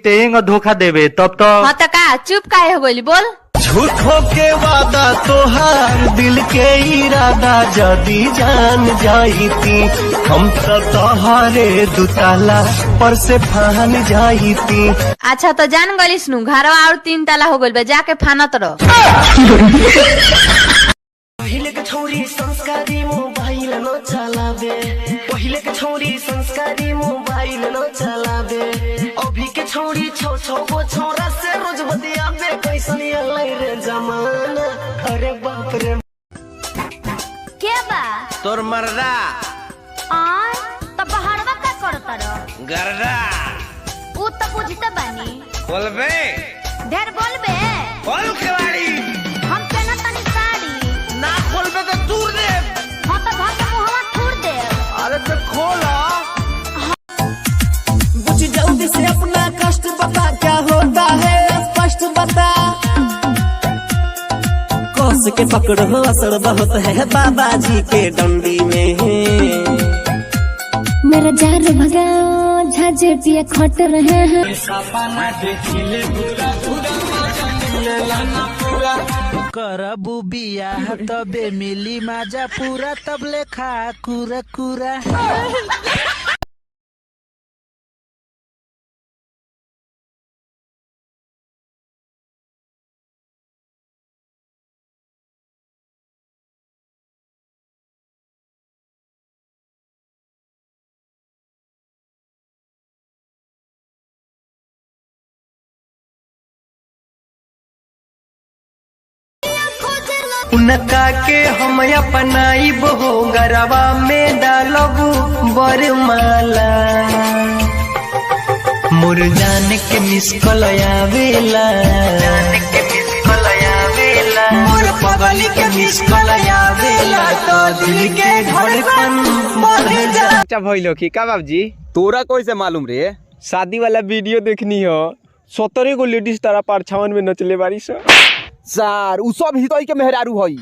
Teng धोखा देवे तब तो हाँ तो का चुप काहे हो गइली बोल। झूठो के वादा तोहार दिल के इरादा जदी जान जाईती हम तो तोहारे दुताला पर से फान जाईती। अच्छा तो जान गलिस नु घरवा और 3 ताला हो गइल बा जाके फानत रह। पहिले के छोरी संस्कारी मोबाइल न चलावे पहिले के छोरी संस्कारी मोबाइल न चलावे अभी के छोरी छौ छौ गो छोरा से रोज बतियावे कैसन अलै रे जमाना। अरे बाप रे के बा तोर मर्दा आय त बहारवा का करत रह गर्दा उ त बुझते बानी बोलबे ढेर बोलबे बोल केवाड़ी हम केना तनी साड़ी ना खोलबे तो दूर दे। हां त घर के मुहवा छोड़ दे। अरे तो खोला बुझ जल्दी से अपना कष्ट बता क्या होता है स्पष्ट बता। कोस के पकड़ो असर बहुत है बाबा जी के डंडी में। मेरा जार भगाओ झाझटिया खट रहे हैं करबू बियाह तबे मिली माजा पूरा तब लेखा कुरा कुरा। उनका के हम अपनाई बहो गरबा में डालबू बरमाला मोर जान के मिसकल आवेला मोर पगली के मिसकल आवेला तो दिल के धड़कन बढ़ जा। अच्छा भइलो की का बाबूजी तोरा कैसे मालूम रे? शादी वाला वीडियो देखनी हो 17 गो लेडीज तारा परछावन में नचले बारी स सार उ सब हितई के मेहरारू हई।